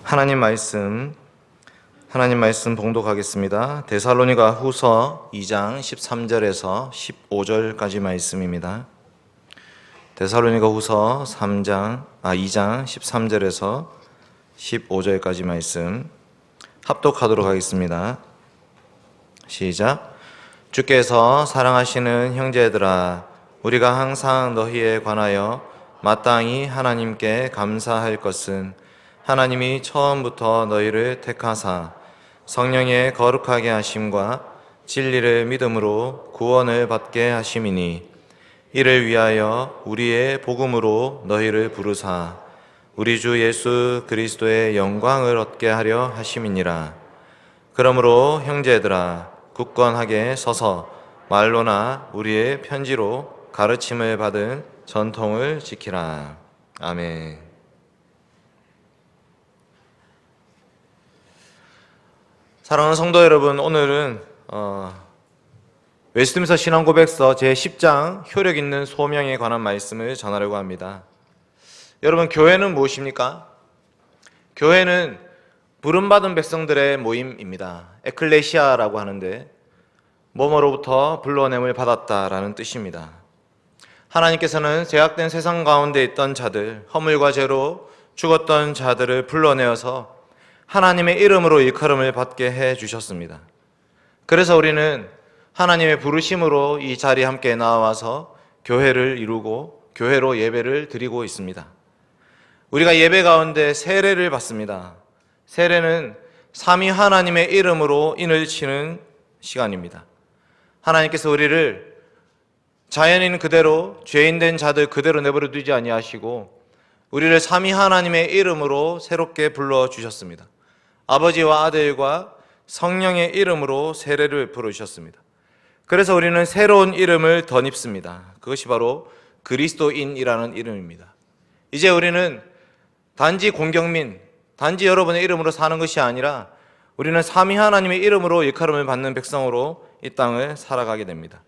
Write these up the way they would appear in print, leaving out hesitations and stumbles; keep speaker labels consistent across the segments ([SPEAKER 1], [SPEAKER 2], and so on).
[SPEAKER 1] 하나님 말씀 봉독하겠습니다. 데살로니가 후서 2장 13절에서 15절까지 말씀입니다. 데살로니가 후서 2장 13절에서 15절까지 말씀 합독하도록 하겠습니다. 시작. 주께서 사랑하시는 형제들아, 우리가 항상 너희에 관하여 마땅히 하나님께 감사할 것은 하나님이 처음부터 너희를 택하사 성령의 거룩하게 하심과 진리를 믿음으로 구원을 받게 하심이니, 이를 위하여 우리의 복음으로 너희를 부르사 우리 주 예수 그리스도의 영광을 얻게 하려 하심이니라. 그러므로 형제들아, 굳건하게 서서 말로나 우리의 편지로 가르침을 받은 전통을 지키라. 아멘. 사랑하는 성도 여러분, 오늘은 웨스트민스터 신앙고백서 제10장 효력 있는 소명에 관한 말씀을 전하려고 합니다. 여러분, 교회는 무엇입니까? 교회는 부름받은 백성들의 모임입니다. 에클레시아라고 하는데 뭐뭐로부터 불러냄을 받았다라는 뜻입니다. 하나님께서는 죄악된 세상 가운데 있던 자들, 허물과 죄로 죽었던 자들을 불러내어서 하나님의 이름으로 일컬음을 받게 해주셨습니다. 그래서 우리는 하나님의 부르심으로 이 자리에 함께 나와서 교회를 이루고 교회로 예배를 드리고 있습니다. 우리가 예배 가운데 세례를 받습니다. 세례는 삼위 하나님의 이름으로 인을 치는 시간입니다. 하나님께서 우리를 자연인 그대로, 죄인된 자들 그대로 내버려 두지 아니하시고 우리를 삼위 하나님의 이름으로 새롭게 불러주셨습니다. 아버지와 아들과 성령의 이름으로 세례를 부르셨습니다. 그래서 우리는 새로운 이름을 덧입습니다. 그것이 바로 그리스도인이라는 이름입니다. 이제 우리는 단지 공경민, 단지 여러분의 이름으로 사는 것이 아니라 우리는 삼위 하나님의 이름으로 일컬음을 받는 백성으로 이 땅을 살아가게 됩니다.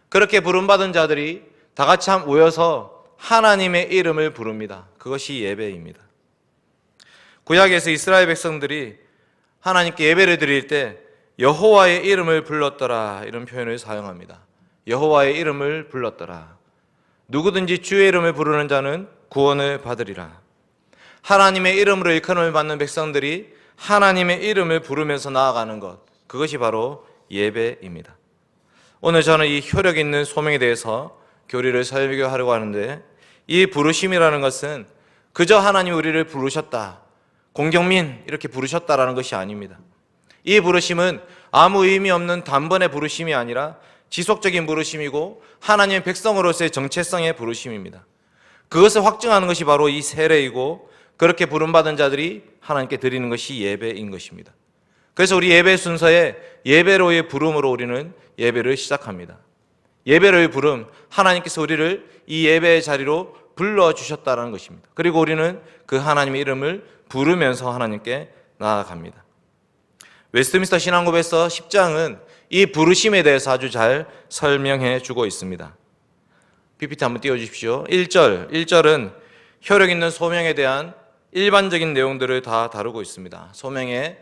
[SPEAKER 1] 그렇게 부름받은 자들이 다 같이 모여서 하나님의 이름을 부릅니다. 그것이 예배입니다. 구약에서 이스라엘 백성들이 하나님께 예배를 드릴 때 여호와의 이름을 불렀더라, 이런 표현을 사용합니다. 여호와의 이름을 불렀더라. 누구든지 주의 이름을 부르는 자는 구원을 받으리라. 하나님의 이름으로 일컬음을 받는 백성들이 하나님의 이름을 부르면서 나아가는 것, 그것이 바로 예배입니다. 오늘 저는 이 효력 있는 소명에 대해서 교리를 설교하려고 하는데, 이 부르심이라는 것은 그저 하나님이 우리를 부르셨다, 공경민 이렇게 부르셨다라는 것이 아닙니다. 이 부르심은 아무 의미 없는 단번의 부르심이 아니라 지속적인 부르심이고 하나님의 백성으로서의 정체성의 부르심입니다. 그것을 확증하는 것이 바로 이 세례이고, 그렇게 부름받은 자들이 하나님께 드리는 것이 예배인 것입니다. 그래서 우리 예배 순서에 예배로의 부름으로 우리는 예배를 시작합니다. 예배로의 부름, 하나님께서 우리를 이 예배의 자리로 불러주셨다는 것입니다. 그리고 우리는 그 하나님의 이름을 부르면서 하나님께 나아갑니다. 웨스트민스터 신앙고백서 10장은 이 부르심에 대해서 아주 잘 설명해 주고 있습니다. PPT 한번 띄워주십시오. 1절은 효력 있는 소명에 대한 일반적인 내용들을 다 다루고 있습니다. 소명의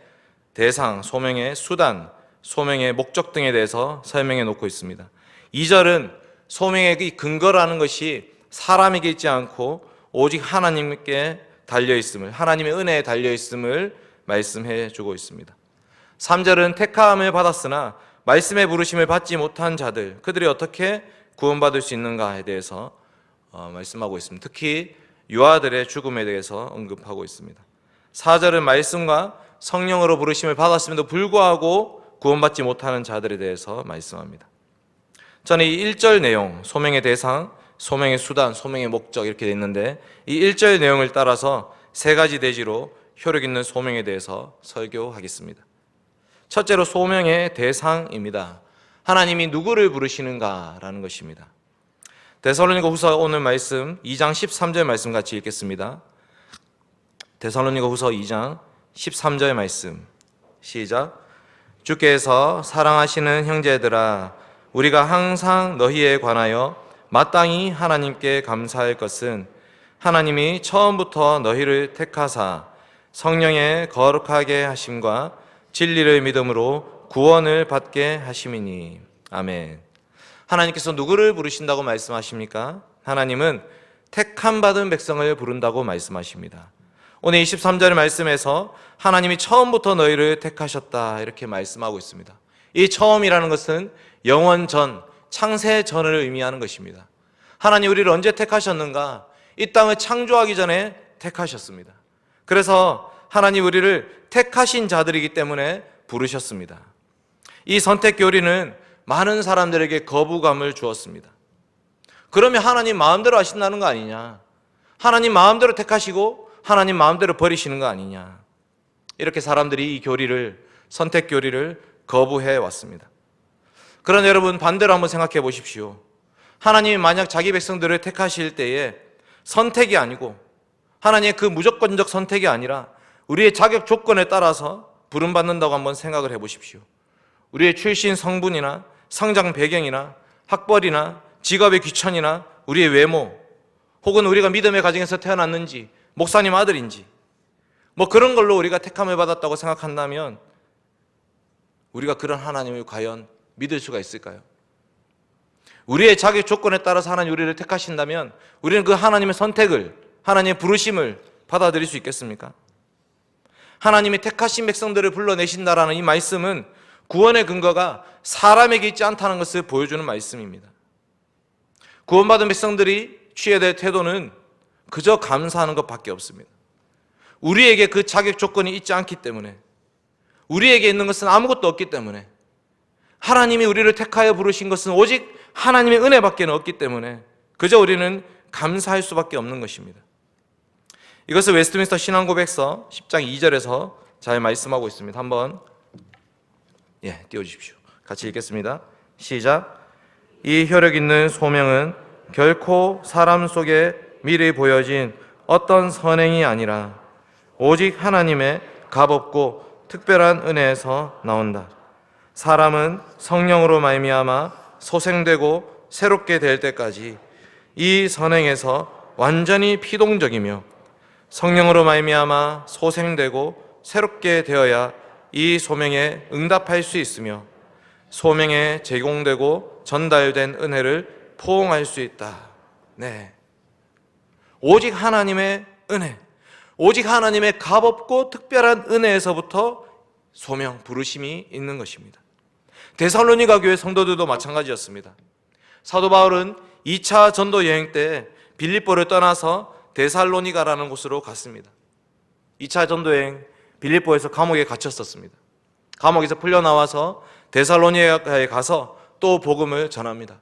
[SPEAKER 1] 대상, 소명의 수단, 소명의 목적 등에 대해서 설명해 놓고 있습니다. 2절은 소명의 근거라는 것이 사람에게 있지 않고 오직 하나님께 달려있음을, 하나님의 은혜에 달려있음을 말씀해 주고 있습니다. 3절은 택함을 받았으나 말씀의 부르심을 받지 못한 자들, 그들이 어떻게 구원받을 수 있는가에 대해서 말씀하고 있습니다. 특히 유아들의 죽음에 대해서 언급하고 있습니다. 4절은 말씀과 성령으로 부르심을 받았음에도 불구하고 구원받지 못하는 자들에 대해서 말씀합니다. 저는 이 1절 내용, 소명의 대상, 소명의 수단, 소명의 목적 이렇게 되어 있는데, 이 1절 내용을 따라서 세 가지 대지로 효력 있는 소명에 대해서 설교하겠습니다. 첫째로 소명의 대상입니다. 하나님이 누구를 부르시는가라는 것입니다. 데살로니가 후서 오늘 말씀 2장 13절 말씀 같이 읽겠습니다. 데살로니가 후서 2장 13절 말씀 시작. 주께서 사랑하시는 형제들아, 우리가 항상 너희에 관하여 마땅히 하나님께 감사할 것은 하나님이 처음부터 너희를 택하사 성령의 거룩하게 하심과 진리를 믿음으로 구원을 받게 하심이니. 아멘. 하나님께서 누구를 부르신다고 말씀하십니까? 하나님은 택함 받은 백성을 부른다고 말씀하십니다. 오늘 23절의 말씀에서 하나님이 처음부터 너희를 택하셨다 이렇게 말씀하고 있습니다. 이 처음이라는 것은 영원 전, 창세 전을 의미하는 것입니다. 하나님 우리를 언제 택하셨는가? 이 땅을 창조하기 전에 택하셨습니다. 그래서 하나님 우리를 택하신 자들이기 때문에 부르셨습니다. 이 선택 교리는 많은 사람들에게 거부감을 주었습니다. 그러면 하나님 마음대로 하신다는 거 아니냐? 하나님 마음대로 택하시고 하나님 마음대로 버리시는 거 아니냐? 이렇게 사람들이 이 교리를, 선택 교리를 거부해 왔습니다. 그러나 여러분 반대로 한번 생각해 보십시오. 하나님이 만약 자기 백성들을 택하실 때에 선택이 아니고 하나님의 그 무조건적 선택이 아니라 우리의 자격 조건에 따라서 부름받는다고 한번 생각을 해 보십시오. 우리의 출신 성분이나 성장 배경이나 학벌이나 직업의 귀천이나 우리의 외모, 혹은 우리가 믿음의 가정에서 태어났는지, 목사님 아들인지, 뭐 그런 걸로 우리가 택함을 받았다고 생각한다면 우리가 그런 하나님을 과연 믿을 수가 있을까요? 우리의 자격 조건에 따라서 하나님 우리를 택하신다면 우리는 그 하나님의 선택을, 하나님의 부르심을 받아들일 수 있겠습니까? 하나님이 택하신 백성들을 불러내신다라는 이 말씀은 구원의 근거가 사람에게 있지 않다는 것을 보여주는 말씀입니다. 구원받은 백성들이 취해야 될 태도는 그저 감사하는 것밖에 없습니다. 우리에게 그 자격 조건이 있지 않기 때문에, 우리에게 있는 것은 아무것도 없기 때문에, 하나님이 우리를 택하여 부르신 것은 오직 하나님의 은혜밖에 없기 때문에 그저 우리는 감사할 수밖에 없는 것입니다. 이것을 웨스트민스터 신앙고백서 10장 2절에서 잘 말씀하고 있습니다. 한번 띄워주십시오. 같이 읽겠습니다. 시작. 이 혈육 있는 소명은 결코 사람 속에 미리 보여진 어떤 선행이 아니라 오직 하나님의 값없고 특별한 은혜에서 나온다. 사람은 성령으로 말미암아 소생되고 새롭게 될 때까지 이 선행에서 완전히 피동적이며 성령으로 말미암아 소생되고 새롭게 되어야 이 소명에 응답할 수 있으며 소명에 제공되고 전달된 은혜를 포옹할 수 있다. 네. 오직 하나님의 은혜, 오직 하나님의 값없고 특별한 은혜에서부터 소명, 부르심이 있는 것입니다. 데살로니가 교회 성도들도 마찬가지였습니다. 사도 바울은 2차 전도 여행 때 빌립보를 떠나서 데살로니가라는 곳으로 갔습니다. 2차 전도 여행 빌립보에서 감옥에 갇혔었습니다. 감옥에서 풀려나와서 데살로니가에 가서 또 복음을 전합니다.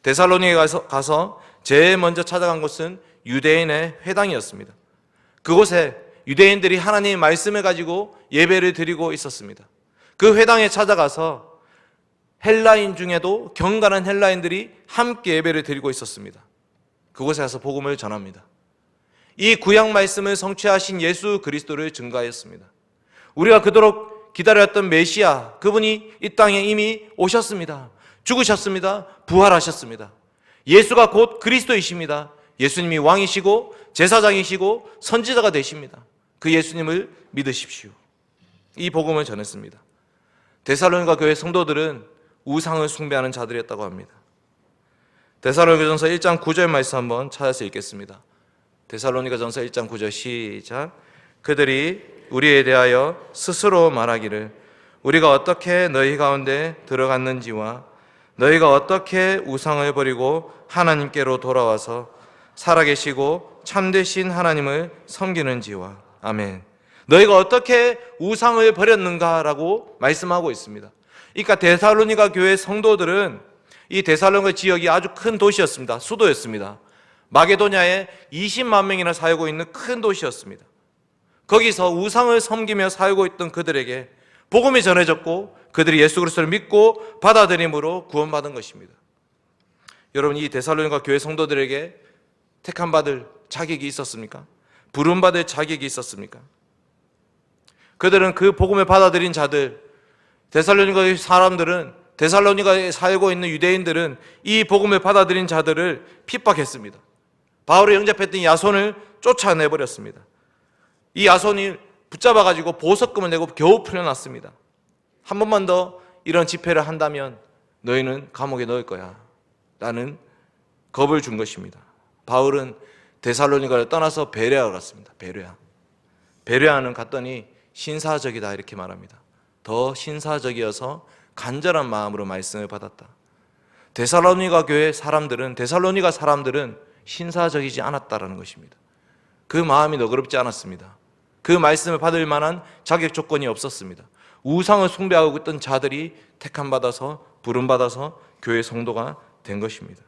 [SPEAKER 1] 데살로니가에 가서 제일 먼저 찾아간 곳은 유대인의 회당이었습니다. 그곳에 유대인들이 하나님의 말씀을 가지고 예배를 드리고 있었습니다. 그 회당에 찾아가서 헬라인 중에도 경건한 헬라인들이 함께 예배를 드리고 있었습니다. 그곳에 가서 복음을 전합니다. 이 구약 말씀을 성취하신 예수 그리스도를 증거하였습니다. 우리가 그토록 기다렸던 메시아, 그분이 이 땅에 이미 오셨습니다. 죽으셨습니다. 부활하셨습니다. 예수가 곧 그리스도이십니다. 예수님이 왕이시고 제사장이시고 선지자가 되십니다. 그 예수님을 믿으십시오. 이 복음을 전했습니다. 데살로니가 교회 성도들은 우상을 숭배하는 자들이었다고 합니다. 데살로니가전서 1장 9절 말씀 한번 찾아서 읽겠습니다. 데살로니가전서 1장 9절 시작. 그들이 우리에 대하여 스스로 말하기를 우리가 어떻게 너희 가운데 들어갔는지와 너희가 어떻게 우상을 버리고 하나님께로 돌아와서 살아계시고 참되신 하나님을 섬기는지와. 아멘. 너희가 어떻게 우상을 버렸는가라고 말씀하고 있습니다. 그러니까 데살로니가 교회 성도들은 이 데살로니가 지역이 아주 큰 도시였습니다. 수도였습니다. 마게도냐에 20만 명이나 살고 있는 큰 도시였습니다. 거기서 우상을 섬기며 살고 있던 그들에게 복음이 전해졌고 그들이 예수 그리스도를 믿고 받아들임으로 구원받은 것입니다. 여러분, 이 데살로니가 교회 성도들에게 택함 받을 자격이 있었습니까? 부름받을 자격이 있었습니까? 그들은 그 복음을 받아들인 자들, 데살로니가의 사람들은, 데살로니가에 살고 있는 유대인들은 이 복음을 받아들인 자들을 핍박했습니다. 바울을 영접했던 야손을 쫓아내버렸습니다. 이 야손이 붙잡아가지고 보석금을 내고 겨우 풀려났습니다. 한 번만 더 이런 집회를 한다면 너희는 감옥에 넣을 거야 라는 겁을 준 것입니다. 바울은 데살로니가를 떠나서 베레아로 갔습니다. 베레아는 갔더니 신사적이다 이렇게 말합니다. 더 신사적이어서 간절한 마음으로 말씀을 받았다. 데살로니가 사람들은 신사적이지 않았다라는 것입니다. 그 마음이 너그럽지 않았습니다. 그 말씀을 받을 만한 자격 조건이 없었습니다. 우상을 숭배하고 있던 자들이 택함받아서 부름받아서 교회 성도가 된 것입니다.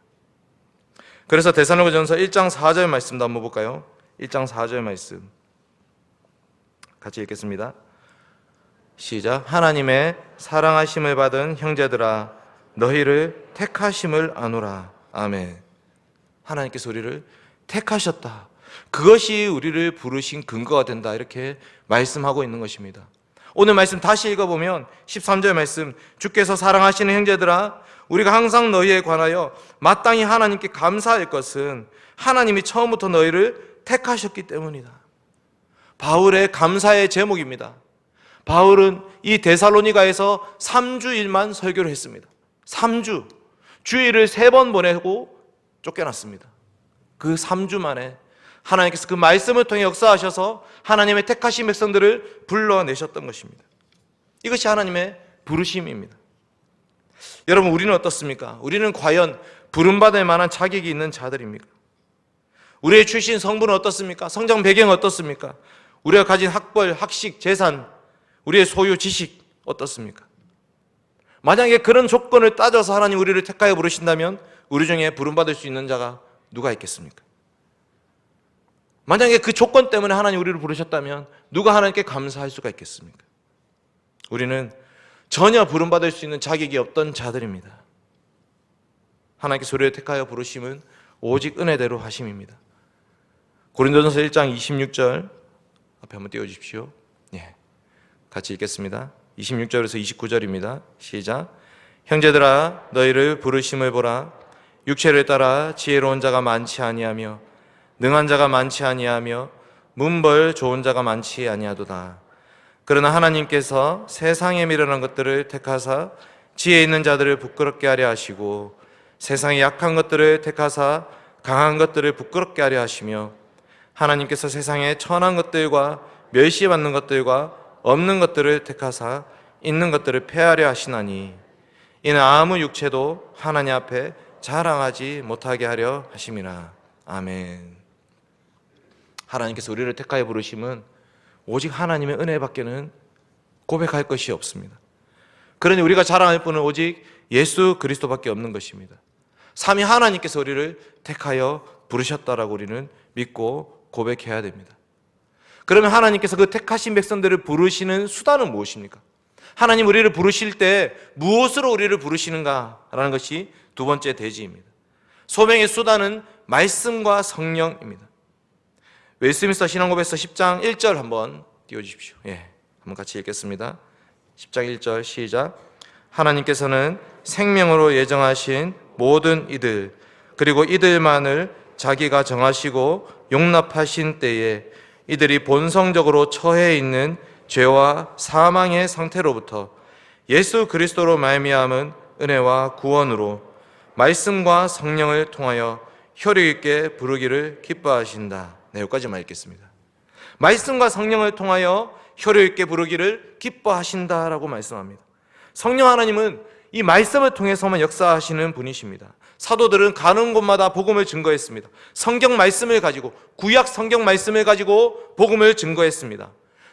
[SPEAKER 1] 그래서 데살로니가전서 1장 4절 말씀도 한번 볼까요? 1장 4절 말씀 같이 읽겠습니다. 시작. 하나님의 사랑하심을 받은 형제들아 너희를 택하심을 아노라. 아멘. 하나님께서 우리를 택하셨다. 그것이 우리를 부르신 근거가 된다 이렇게 말씀하고 있는 것입니다. 오늘 말씀 다시 읽어보면 13절 말씀, 주께서 사랑하시는 형제들아 우리가 항상 너희에 관하여 마땅히 하나님께 감사할 것은 하나님이 처음부터 너희를 택하셨기 때문이다. 바울의 감사의 제목입니다. 바울은 이 데살로니가에서 3주일만 설교를 했습니다. 3주, 주일을 3번 보내고 쫓겨났습니다. 그 3주 만에 하나님께서 그 말씀을 통해 역사하셔서 하나님의 택하신 백성들을 불러내셨던 것입니다. 이것이 하나님의 부르심입니다. 여러분, 우리는 어떻습니까? 우리는 과연 부름받을 만한 자격이 있는 자들입니까? 우리의 출신 성분은 어떻습니까? 성장 배경은 어떻습니까? 우리가 가진 학벌, 학식, 재산, 우리의 소유, 지식 어떻습니까? 만약에 그런 조건을 따져서 하나님 우리를 택하여 부르신다면 우리 중에 부름받을 수 있는 자가 누가 있겠습니까? 만약에 그 조건 때문에 하나님 우리를 부르셨다면 누가 하나님께 감사할 수가 있겠습니까? 우리는 전혀 부름받을 수 있는 자격이 없던 자들입니다. 하나님께서 우리를 택하여 부르심은 오직 은혜대로 하심입니다. 고린도전서 1장 26절 앞에 한번 띄워주십시오. 예, 같이 읽겠습니다. 26절에서 29절입니다. 시작. 형제들아 너희를 부르심을 보라. 육체를 따라 지혜로운 자가 많지 아니하며 능한 자가 많지 아니하며 문벌 좋은 자가 많지 아니하도다. 그러나 하나님께서 세상에 미련한 것들을 택하사 지혜 있는 자들을 부끄럽게 하려 하시고 세상에 약한 것들을 택하사 강한 것들을 부끄럽게 하려 하시며 하나님께서 세상에 천한 것들과 멸시받는 것들과 없는 것들을 택하사 있는 것들을 폐하려 하시나니 이는 아무 육체도 하나님 앞에 자랑하지 못하게 하려 하심이라. 아멘. 하나님께서 우리를 택하여 부르심은 오직 하나님의 은혜밖에는 고백할 것이 없습니다. 그러니 우리가 자랑할 분은 오직 예수 그리스도밖에 없는 것입니다. 삼위 하나님께서 우리를 택하여 부르셨다라고 우리는 믿고 고백해야 됩니다. 그러면 하나님께서 그 택하신 백성들을 부르시는 수단은 무엇입니까? 하나님 우리를 부르실 때 무엇으로 우리를 부르시는가라는 것이 두 번째 대지입니다. 소명의 수단은 말씀과 성령입니다. 웨스트민스터 신앙고백서 10장 1절 한번 띄워주십시오. 예, 한번 같이 읽겠습니다. 10장 1절 시작. 하나님께서는 생명으로 예정하신 모든 이들 그리고 이들만을 자기가 정하시고 용납하신 때에 이들이 본성적으로 처해 있는 죄와 사망의 상태로부터 예수 그리스도로 말미암은 은혜와 구원으로 말씀과 성령을 통하여 효력 있게 부르기를 기뻐하신다. 네, 여기까지만 읽겠습니다. 말씀과 성령을 통하여 효력 있게 부르기를 기뻐하신다라고 말씀합니다. 성령 하나님은 이 말씀을 통해서만 역사하시는 분이십니다. 사도들은 가는 곳마다 복음을 증거했습니다. 성경 말씀을 가지고, 구약 성경 말씀을 가지고 복음을 증거했습니다.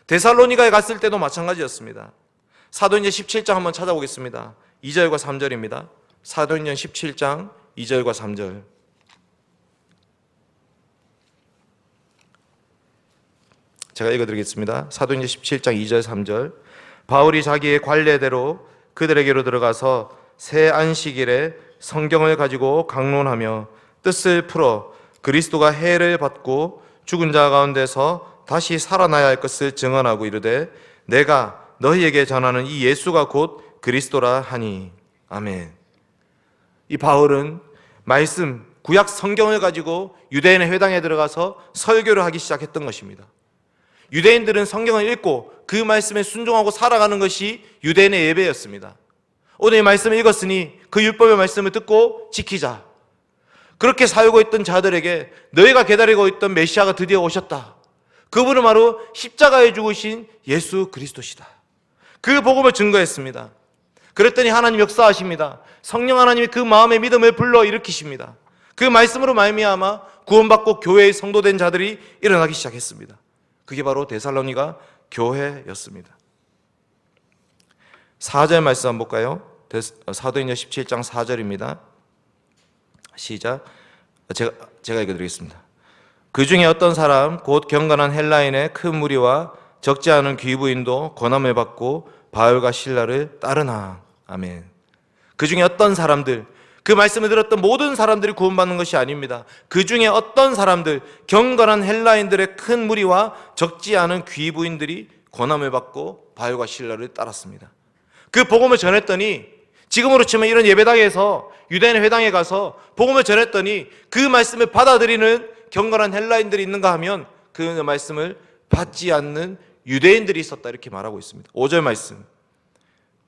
[SPEAKER 1] 데살로니가에 갔을 때도 마찬가지였습니다. 사도행전 17장 한번 찾아보겠습니다. 2절과 3절입니다. 사도행전 17장 2절과 3절. 제가 읽어드리겠습니다. 사도행전 17장 2절 3절. 바울이 자기의 관례대로 그들에게로 들어가서 새 안식일에 성경을 가지고 강론하며 뜻을 풀어 그리스도가 해를 받고 죽은 자 가운데서 다시 살아나야 할 것을 증언하고 이르되 내가 너희에게 전하는 이 예수가 곧 그리스도라 하니. 아멘. 이 바울은 말씀, 구약 성경을 가지고 유대인의 회당에 들어가서 설교를 하기 시작했던 것입니다. 유대인들은 성경을 읽고 그 말씀에 순종하고 살아가는 것이 유대인의 예배였습니다. 오늘 이 말씀을 읽었으니 그 율법의 말씀을 듣고 지키자. 그렇게 살고 있던 자들에게 너희가 기다리고 있던 메시아가 드디어 오셨다. 그분은 바로 십자가에 죽으신 예수 그리스도시다. 그 복음을 증거했습니다. 그랬더니 하나님 역사하십니다. 성령 하나님이 그 마음의 믿음을 불러일으키십니다. 그 말씀으로 말미암아 구원받고 교회의 성도된 자들이 일어나기 시작했습니다. 그게 바로 데살로니가 교회였습니다. 4절 말씀 한번 볼까요? 사도행전 17장 4절입니다. 시작. 제가 읽어드리겠습니다. 그 중에 어떤 사람 곧 경건한 헬라인의 큰 무리와 적지 않은 귀부인도 권함을 받고 바울과 실라를 따르나. 아멘. 그 중에 어떤 사람들, 그 말씀을 들었던 모든 사람들이 구원받는 것이 아닙니다. 그 중에 어떤 사람들, 경건한 헬라인들의 큰 무리와 적지 않은 귀부인들이 권함을 받고 바울과 실라를 따랐습니다. 그 복음을 전했더니, 지금으로 치면 이런 예배당에서 유대인 회당에 가서 복음을 전했더니 그 말씀을 받아들이는 경건한 헬라인들이 있는가 하면 그 말씀을 받지 않는 유대인들이 있었다, 이렇게 말하고 있습니다. 5절 말씀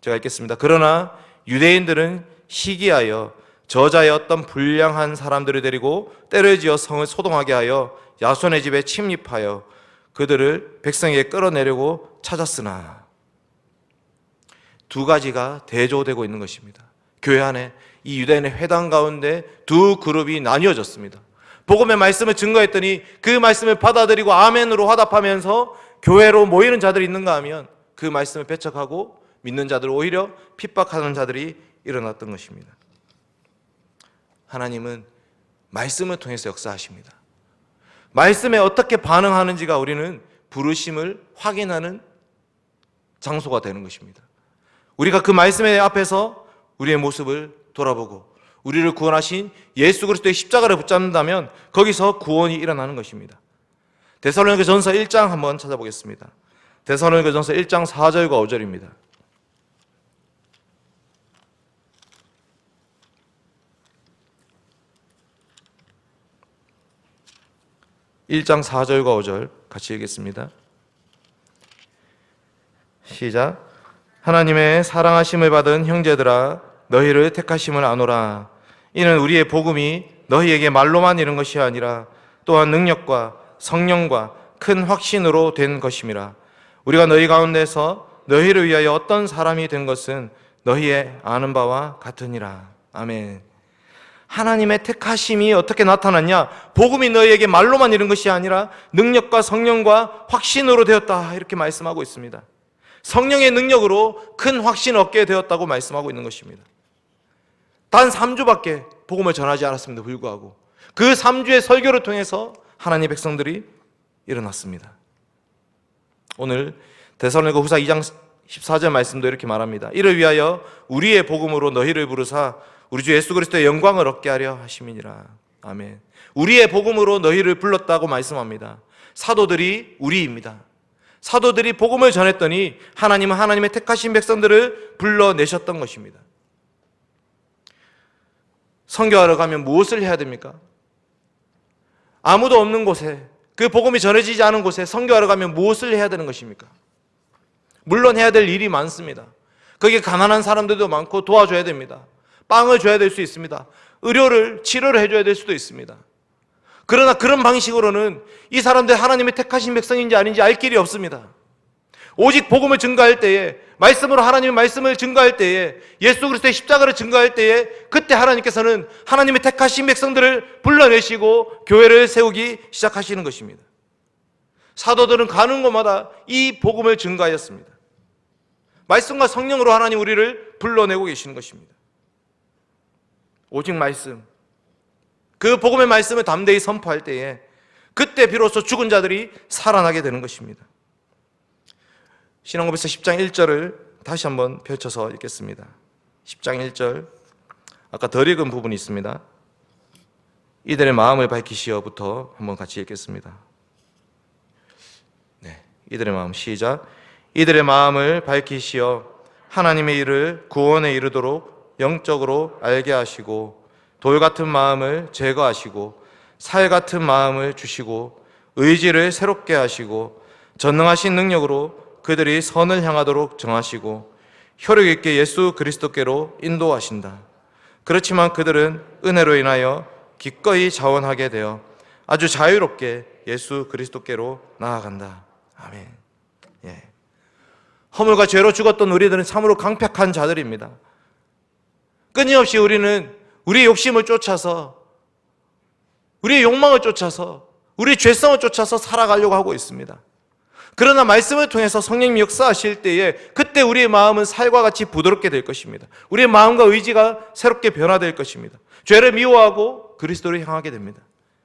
[SPEAKER 1] 제가 읽겠습니다. 그러나 유대인들은 시기하여 저자의 어떤 불량한 사람들을 데리고 때를 지어 성을 소동하게 하여 야손의 집에 침입하여 그들을 백성에게 끌어내려고 찾았으나, 두 가지가 대조되고 있는 것입니다. 교회 안에 이 유대인의 회당 가운데 두 그룹이 나뉘어졌습니다. 복음의 말씀을 증거했더니 그 말씀을 받아들이고 아멘으로 화답하면서 교회로 모이는 자들이 있는가 하면 그 말씀을 배척하고 믿는 자들을 오히려 핍박하는 자들이 일어났던 것입니다. 하나님은 말씀을 통해서 역사하십니다. 말씀에 어떻게 반응하는지가 우리는 부르심을 확인하는 장소가 되는 것입니다. 우리가 그 말씀의 앞에서 우리의 모습을 돌아보고 우리를 구원하신 예수 그리스도의 십자가를 붙잡는다면 거기서 구원이 일어나는 것입니다. 데살로니가전서 1장 한번 찾아보겠습니다. 데살로니가전서 1장 4절과 5절입니다. (1장 4절과 5절) 같이 읽겠습니다. 시작. 하나님의 사랑하심을 받은 형제들아, 너희를 택하심을 아노라. 이는 우리의 복음이 너희에게 말로만 이른 것이 아니라 또한 능력과 성령과 큰 확신으로 된 것임이라. 우리가 너희 가운데서 너희를 위하여 어떤 사람이 된 것은 너희의 아는 바와 같으니라. 아멘. 하나님의 택하심이 어떻게 나타났냐? 복음이 너희에게 말로만 이른 것이 아니라 능력과 성령과 확신으로 되었다, 이렇게 말씀하고 있습니다. 성령의 능력으로 큰 확신을 얻게 되었다고 말씀하고 있는 것입니다. 단 3주밖에 복음을 전하지 않았음에도 불구하고 그 3주의 설교를 통해서 하나님의 백성들이 일어났습니다. 오늘 데살로니가 후서 2장 14절 말씀도 이렇게 말합니다. 이를 위하여 우리의 복음으로 너희를 부르사 우리 주 예수 그리스도의 영광을 얻게 하려 하심이니라. 아멘. 우리의 복음으로 너희를 불렀다고 말씀합니다. 사도들이 우리입니다. 사도들이 복음을 전했더니 하나님은 하나님의 택하신 백성들을 불러내셨던 것입니다. 선교하러 가면 무엇을 해야 됩니까? 아무도 없는 곳에, 그 복음이 전해지지 않은 곳에 선교하러 가면 무엇을 해야 되는 것입니까? 물론 해야 될 일이 많습니다. 거기에 가난한 사람들도 많고 도와줘야 됩니다. 빵을 줘야 될 수 있습니다. 치료를 해줘야 될 수도 있습니다. 그러나 그런 방식으로는 이 사람들 하나님의 택하신 백성인지 아닌지 알 길이 없습니다. 오직 복음을 증거할 때에, 말씀으로 하나님의 말씀을 증거할 때에, 예수 그리스도의 십자가를 증거할 때에, 그때 하나님께서는 하나님의 택하신 백성들을 불러내시고 교회를 세우기 시작하시는 것입니다. 사도들은 가는 곳마다 이 복음을 증거하였습니다. 말씀과 성령으로 하나님 우리를 불러내고 계시는 것입니다. 오직 말씀, 그 복음의 말씀을 담대히 선포할 때에 그때 비로소 죽은 자들이 살아나게 되는 것입니다. 신앙고백서 10장 1절을 다시 한번 펼쳐서 읽겠습니다. 10장 1절, 아까 덜 읽은 부분이 있습니다. 이들의 마음을 밝히시어부터 한번 같이 읽겠습니다. 네, 이들의 마음, 시작. 이들의 마음을 밝히시어 하나님의 일을 구원에 이르도록 영적으로 알게 하시고 돌 같은 마음을 제거하시고 살 같은 마음을 주시고 의지를 새롭게 하시고 전능하신 능력으로 그들이 선을 향하도록 정하시고 효력 있게 예수 그리스도께로 인도하신다. 그렇지만 그들은 은혜로 인하여 기꺼이 자원하게 되어 아주 자유롭게 예수 그리스도께로 나아간다. 아멘. 예. 허물과 죄로 죽었던 우리들은 참으로 강팍한 자들입니다. 끊임없이 우리는 우리의 욕심을 쫓아서, 우리의 욕망을 쫓아서, 우리의 죄성을 쫓아서 살아가려고 하고 있습니다. 그러나 말씀을 통해서 성령님이 역사하실 때에 그때 우리의 마음은 살과 같이 부드럽게 될 것입니다. 우리의 마음과 의지가 새롭게 변화될 것입니다. 죄를 미워하고 그리스도를 향하게 됩니다.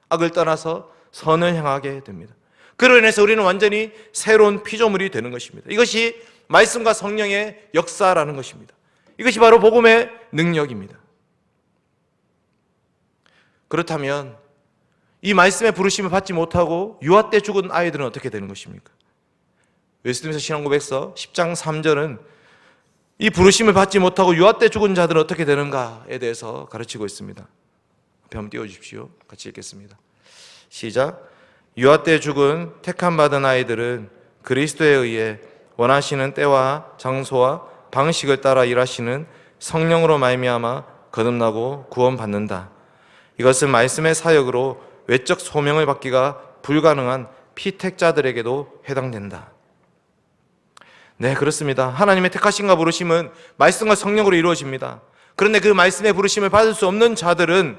[SPEAKER 1] 악을 떠나서 선을 향하게 됩니다. 그로 인해서 우리는 완전히 새로운 피조물이 되는 것입니다. 이것이 말씀과 성령의 역사라는 것입니다. 이것이 바로 복음의 능력입니다. 그렇다면 이 말씀의 부르심을 받지 못하고 유아 때 죽은 아이들은 어떻게 되는 것입니까? 웨스트민스터 신앙고백서 10장 3절은 이 부르심을 받지 못하고 유아 때 죽은 자들은 어떻게 되는가에 대해서 가르치고 있습니다. 앞에 한번 띄워주십시오. 같이 읽겠습니다. 시작. 유아 때 죽은 택함 받은 아이들은 그리스도에 의해 원하시는 때와 장소와 방식을 따라 일하시는 성령으로 말미암아 거듭나고 구원받는다. 이것은 말씀의 사역으로 외적 소명을 받기가 불가능한 피택자들에게도 해당된다. 네, 그렇습니다. 하나님의 택하심과 부르심은 말씀과 성령으로 이루어집니다. 그런데 그 말씀의 부르심을 받을 수 없는 자들은,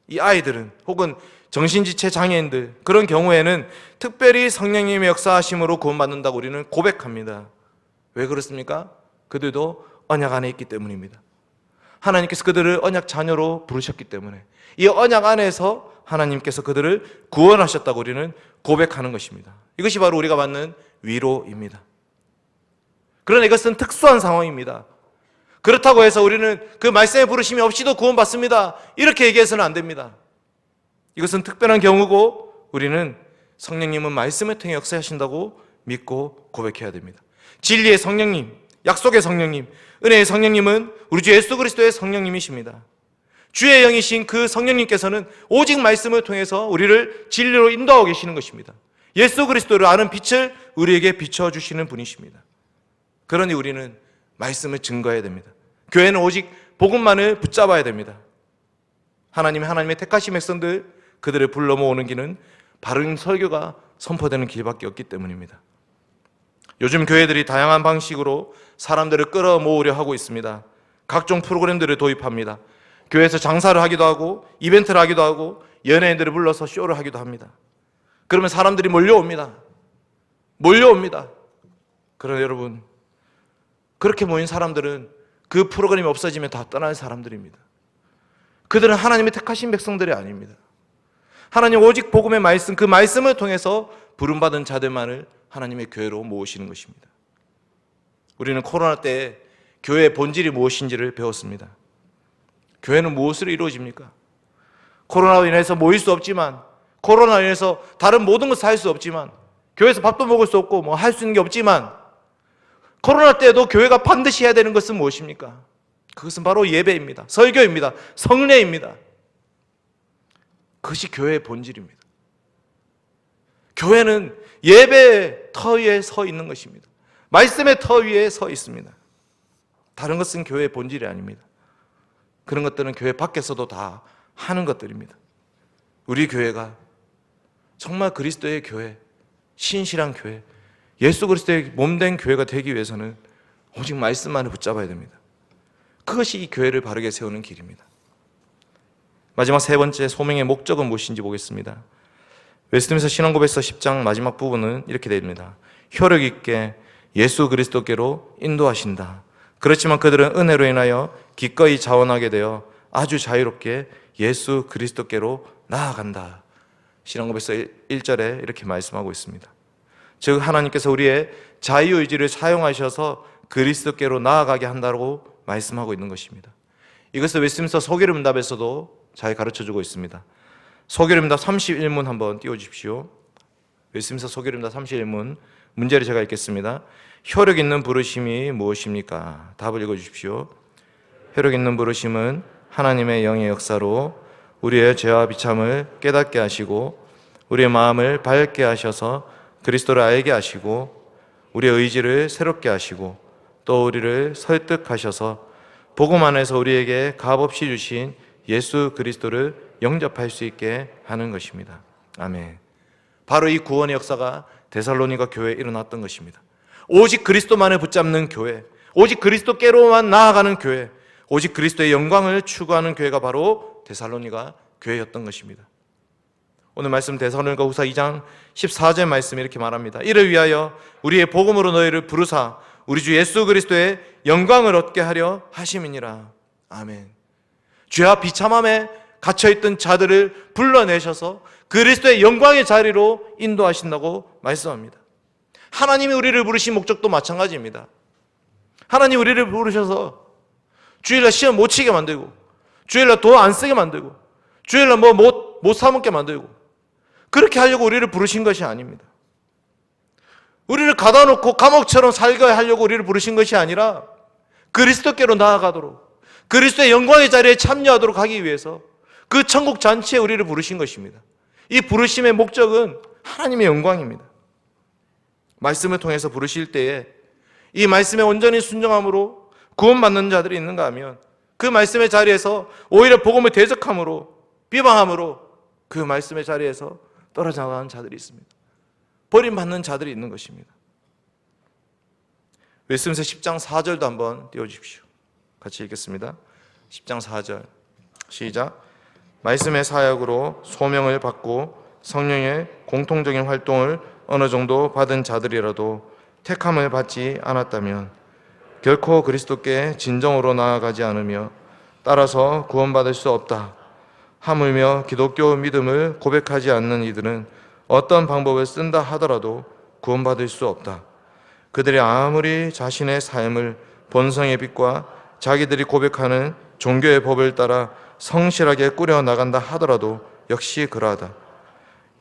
[SPEAKER 1] 이 아이들은, 혹은 정신지체 장애인들, 그런 경우에는 특별히 성령님의 역사하심으로 구원받는다고 우리는 고백합니다. 왜 그렇습니까? 그들도 언약 안에 있기 때문입니다. 하나님께서 그들을 언약 자녀로 부르셨기 때문에 이 언약 안에서 하나님께서 그들을 구원하셨다고 우리는 고백하는 것입니다. 이것이 바로 우리가 받는 위로입니다. 그러나 이것은 특수한 상황입니다. 그렇다고 해서 우리는 그 말씀의 부르심이 없이도 구원받습니다, 이렇게 얘기해서는 안 됩니다. 이것은 특별한 경우고 우리는 성령님은 말씀을 통해 역사하신다고 믿고 고백해야 됩니다. 진리의 성령님, 약속의 성령님, 은혜의 성령님은 우리 주 예수 그리스도의 성령님이십니다. 주의 영이신 그 성령님께서는 오직 말씀을 통해서 우리를 진리로 인도하고 계시는 것입니다. 예수 그리스도를 아는 빛을 우리에게 비춰주시는 분이십니다. 그러니 우리는 말씀을 증거해야 됩니다. 교회는 오직 복음만을 붙잡아야 됩니다. 하나님의 택하신 백성들, 그들을 불러 모으는 길은 바른 설교가 선포되는 길밖에 없기 때문입니다. 요즘 교회들이 다양한 방식으로 사람들을 끌어모으려 하고 있습니다. 각종 프로그램들을 도입합니다. 교회에서 장사를 하기도 하고 이벤트를 하기도 하고 연예인들을 불러서 쇼를 하기도 합니다. 그러면 사람들이 몰려옵니다. 그러나 여러분, 그렇게 모인 사람들은 그 프로그램이 없어지면 다 떠날 사람들입니다. 그들은 하나님의 택하신 백성들이 아닙니다. 하나님 오직 복음의 말씀, 그 말씀을 통해서 부름받은 자들만을 하나님의 교회로 모으시는 것입니다. 우리는 코로나 때 교회의 본질이 무엇인지를 배웠습니다. 교회는 무엇으로 이루어집니까? 코로나로 인해서 모일 수 없지만, 코로나로 인해서 다른 모든 것을 할 수 없지만, 교회에서 밥도 먹을 수 없고 뭐 할 수 있는 게 없지만, 코로나 때에도 교회가 반드시 해야 되는 것은 무엇입니까? 그것은 바로 예배입니다. 설교입니다. 성례입니다. 그것이 교회의 본질입니다. 교회는 예배의 터 위에 서 있는 것입니다. 말씀의 터 위에 서 있습니다. 다른 것은 교회의 본질이 아닙니다. 그런 것들은 교회 밖에서도 다 하는 것들입니다. 우리 교회가 정말 그리스도의 교회, 신실한 교회, 예수 그리스도의 몸된 교회가 되기 위해서는 오직 말씀만을 붙잡아야 됩니다. 그것이 이 교회를 바르게 세우는 길입니다. 마지막 세 번째, 소명의 목적은 무엇인지 보겠습니다. 웨스트민스터 신앙고백서 10장 마지막 부분은 이렇게 됩니다. 효력 있게 예수 그리스도께로 인도하신다. 그렇지만 그들은 은혜로 인하여 기꺼이 자원하게 되어 아주 자유롭게 예수 그리스도께로 나아간다. 신앙고백서 1절에 이렇게 말씀하고 있습니다. 즉 하나님께서 우리의 자유의지를 사용하셔서 그리스도께로 나아가게 한다고 말씀하고 있는 것입니다. 이것을 웨스트민스터 소개름답에서도 잘 가르쳐주고 있습니다. 소개름답 31문 한번 띄워주십시오. 웨스트민스터 소개름답 31문 문제를 제가 읽겠습니다. 효력 있는 부르심이 무엇입니까? 답을 읽어주십시오. 효력 있는 부르심은 하나님의 영의 역사로 우리의 죄와 비참을 깨닫게 하시고 우리의 마음을 밝게 하셔서 그리스도를 알게 하시고 우리의 의지를 새롭게 하시고 또 우리를 설득하셔서 복음 안에서 우리에게 값없이 주신 예수 그리스도를 영접할 수 있게 하는 것입니다. 아멘. 바로 이 구원의 역사가 데살로니가 교회에 일어났던 것입니다. 오직 그리스도만을 붙잡는 교회, 오직 그리스도께로만 나아가는 교회, 오직 그리스도의 영광을 추구하는 교회가 바로 데살로니가 교회였던 것입니다. 오늘 말씀 데살로니가 후서 2장 14절 말씀이 이렇게 말합니다. 이를 위하여 우리의 복음으로 너희를 부르사 우리 주 예수 그리스도의 영광을 얻게 하려 하심이니라. 아멘. 죄와 비참함에 갇혀있던 자들을 불러내셔서 그리스도의 영광의 자리로 인도하신다고 말씀합니다. 하나님이 우리를 부르신 목적도 마찬가지입니다. 하나님 우리를 부르셔서 주일날 시험 못 치게 만들고, 주일날 돈 안 쓰게 만들고, 주일날 못 사먹게 만들고, 그렇게 하려고 우리를 부르신 것이 아닙니다. 우리를 가다 놓고 감옥처럼 살게 하려고 우리를 부르신 것이 아니라 그리스도께로 나아가도록, 그리스도의 영광의 자리에 참여하도록 하기 위해서 그 천국 잔치에 우리를 부르신 것입니다. 이 부르심의 목적은 하나님의 영광입니다. 말씀을 통해서 부르실 때에 이 말씀에 온전히 순종함으로 구원받는 자들이 있는가 하면 그 말씀의 자리에서 오히려 복음을 대적함으로, 비방함으로 그 말씀의 자리에서 떨어져 나가는 자들이 있습니다. 버림받는 자들이 있는 것입니다. 웨스민스터 10장 4절도 한번 띄워주십시오. 같이 읽겠습니다. 10장 4절 시작. 말씀의 사역으로 소명을 받고 성령의 공통적인 활동을 어느 정도 받은 자들이라도 택함을 받지 않았다면 결코 그리스도께 진정으로 나아가지 않으며 따라서 구원받을 수 없다. 하물며 기독교 믿음을 고백하지 않는 이들은 어떤 방법을 쓴다 하더라도 구원받을 수 없다. 그들이 아무리 자신의 삶을 본성의 빛과 자기들이 고백하는 종교의 법을 따라 성실하게 꾸려나간다 하더라도 역시 그러하다.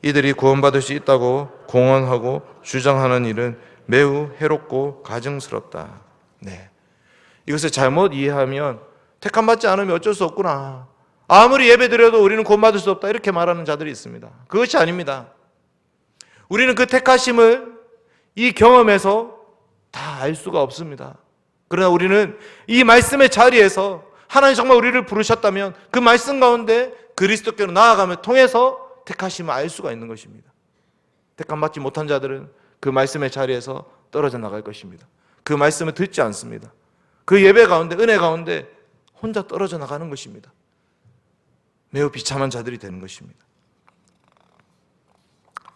[SPEAKER 1] 이들이 구원받을 수 있다고 공언하고 주장하는 일은 매우 해롭고 가증스럽다. 네. 이것을 잘못 이해하면 택함받지 않으면 어쩔 수 없구나, 아무리 예배드려도 우리는 구원받을 수 없다, 이렇게 말하는 자들이 있습니다. 그것이 아닙니다. 우리는 그 택하심을 이 경험에서 다 알 수가 없습니다. 그러나 우리는 이 말씀의 자리에서 하나님 정말 우리를 부르셨다면 그 말씀 가운데 그리스도께로 나아감을 통해서 택하심을 알 수가 있는 것입니다. 택함받지 못한 자들은 그 말씀의 자리에서 떨어져 나갈 것입니다. 그 말씀을 듣지 않습니다. 그 예배 가운데, 은혜 가운데 혼자 떨어져 나가는 것입니다. 매우 비참한 자들이 되는 것입니다.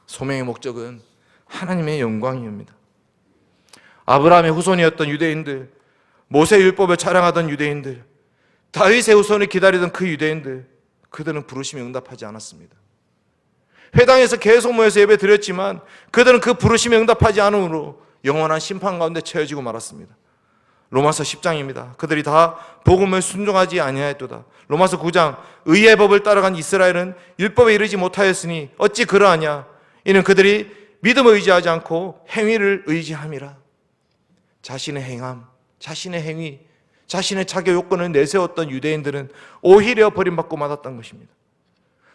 [SPEAKER 1] 소명의 목적은 하나님의 영광입니다. 아브라함의 후손이었던 유대인들, 모세 율법을 자랑하던 유대인들, 다윗의 후손을 기다리던 그 유대인들, 그들은 부르심에 응답하지 않았습니다. 회당에서 계속 모여서 예배 드렸지만 그들은 그 부르심에 응답하지 않으므로 영원한 심판 가운데 처해지고 말았습니다. 로마서 10장입니다. 그들이 다 복음을 순종하지 아니하였도다. 로마서 9장, 의의 법을 따라간 이스라엘은 율법에 이르지 못하였으니 어찌 그러하냐. 이는 그들이 믿음을 의지하지 않고 행위를 의지함이라. 자신의 행함, 자신의 행위, 자신의 자격 요건을 내세웠던 유대인들은 오히려 버림받고 말았던 것입니다.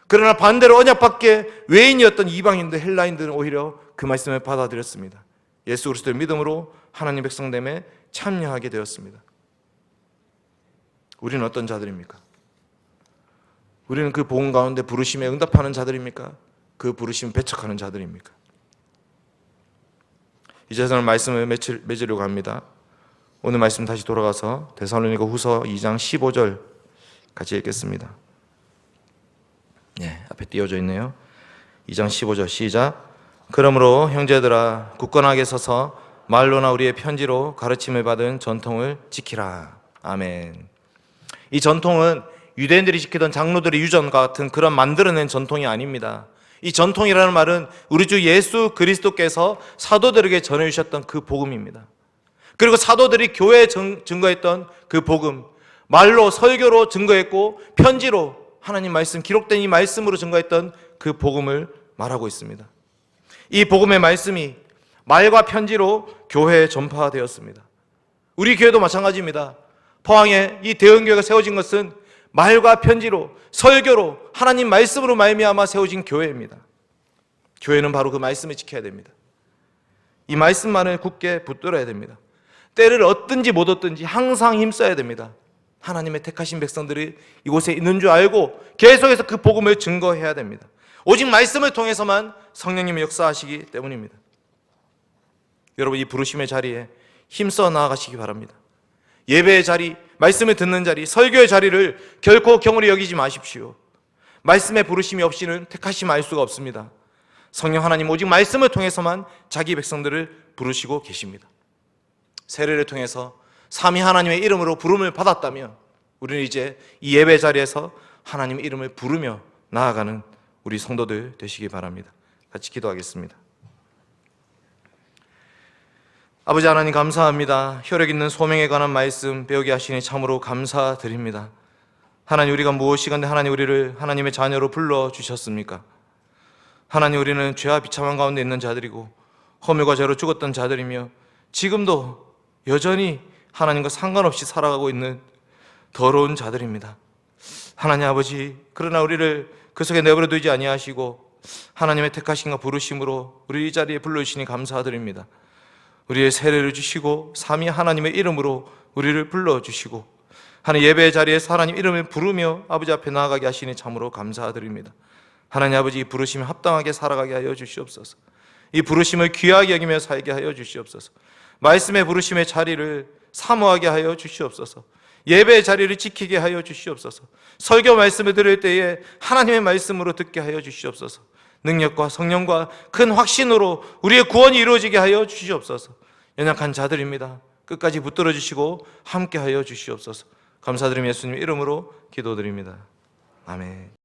[SPEAKER 1] 그러나 반대로 언약밖에 외인이었던 이방인들, 헬라인들은 오히려 그 말씀을 받아들였습니다. 예수 그리스도의 믿음으로 하나님 백성됨에 참여하게 되었습니다. 우리는 어떤 자들입니까? 우리는 그 복음 가운데 부르심에 응답하는 자들입니까? 그 부르심 배척하는 자들입니까? 이제서는 말씀을 맺으려고 합니다. 오늘 말씀 다시 돌아가서 데살로니가 후서 2장 15절 같이 읽겠습니다. 네, 앞에 띄워져 있네요. 2장 15절 시작. 그러므로 형제들아 굳건하게 서서 말로나 우리의 편지로 가르침을 받은 전통을 지키라. 아멘. 이 전통은 유대인들이 지키던 장로들의 유전과 같은 그런 만들어낸 전통이 아닙니다. 이 전통이라는 말은 우리 주 예수 그리스도께서 사도들에게 전해주셨던 그 복음입니다. 그리고 사도들이 교회에 증거했던 그 복음, 말로 설교로 증거했고 편지로 하나님 말씀, 기록된 이 말씀으로 증거했던 그 복음을 말하고 있습니다. 이 복음의 말씀이 말과 편지로 교회에 전파되었습니다. 우리 교회도 마찬가지입니다. 포항에 이 대형교회가 세워진 것은 말과 편지로, 설교로, 하나님 말씀으로 말미암아 세워진 교회입니다. 교회는 바로 그 말씀을 지켜야 됩니다. 이 말씀만을 굳게 붙들어야 됩니다. 때를 얻든지 못 얻든지 항상 힘써야 됩니다. 하나님의 택하신 백성들이 이곳에 있는 줄 알고 계속해서 그 복음을 증거해야 됩니다. 오직 말씀을 통해서만 성령님이 역사하시기 때문입니다. 여러분, 이 부르심의 자리에 힘써 나아가시기 바랍니다. 예배의 자리, 말씀을 듣는 자리, 설교의 자리를 결코 경홀히 여기지 마십시오. 말씀의 부르심이 없이는 택하심 알 수가 없습니다. 성령 하나님 오직 말씀을 통해서만 자기 백성들을 부르시고 계십니다. 세례를 통해서 삼위 하나님의 이름으로 부름을 받았다면 우리는 이제 이 예배 자리에서 하나님의 이름을 부르며 나아가는 우리 성도들 되시기 바랍니다. 같이 기도하겠습니다. 아버지 하나님, 감사합니다. 혈육 있는 소명에 관한 말씀 배우게 하시니 참으로 감사드립니다. 하나님, 우리가 무엇이건데 하나님 우리를 하나님의 자녀로 불러주셨습니까? 하나님, 우리는 죄와 비참한 가운데 있는 자들이고 허물과 죄로 죽었던 자들이며 지금도 여전히 하나님과 상관없이 살아가고 있는 더러운 자들입니다. 하나님 아버지, 그러나 우리를 그 속에 내버려 두지 아니하시고 하나님의 택하심과 부르심으로 우리 이 자리에 불러주시니 감사드립니다. 우리의 세례를 주시고 삼위 하나님의 이름으로 우리를 불러주시고 하나님 예배의 자리에서 하나님 이름을 부르며 아버지 앞에 나아가게 하시니 참으로 감사드립니다. 하나님 아버지, 이 부르심에 합당하게 살아가게 하여 주시옵소서. 이 부르심을 귀하게 여기며 살게 하여 주시옵소서. 말씀의 부르심의 자리를 사모하게 하여 주시옵소서. 예배의 자리를 지키게 하여 주시옵소서. 설교 말씀을 들을 때에 하나님의 말씀으로 듣게 하여 주시옵소서. 능력과 성령과 큰 확신으로 우리의 구원이 이루어지게 하여 주시옵소서. 연약한 자들입니다. 끝까지 붙들어 주시고 함께 하여 주시옵소서. 감사드리며 예수님 이름으로 기도드립니다. 아멘.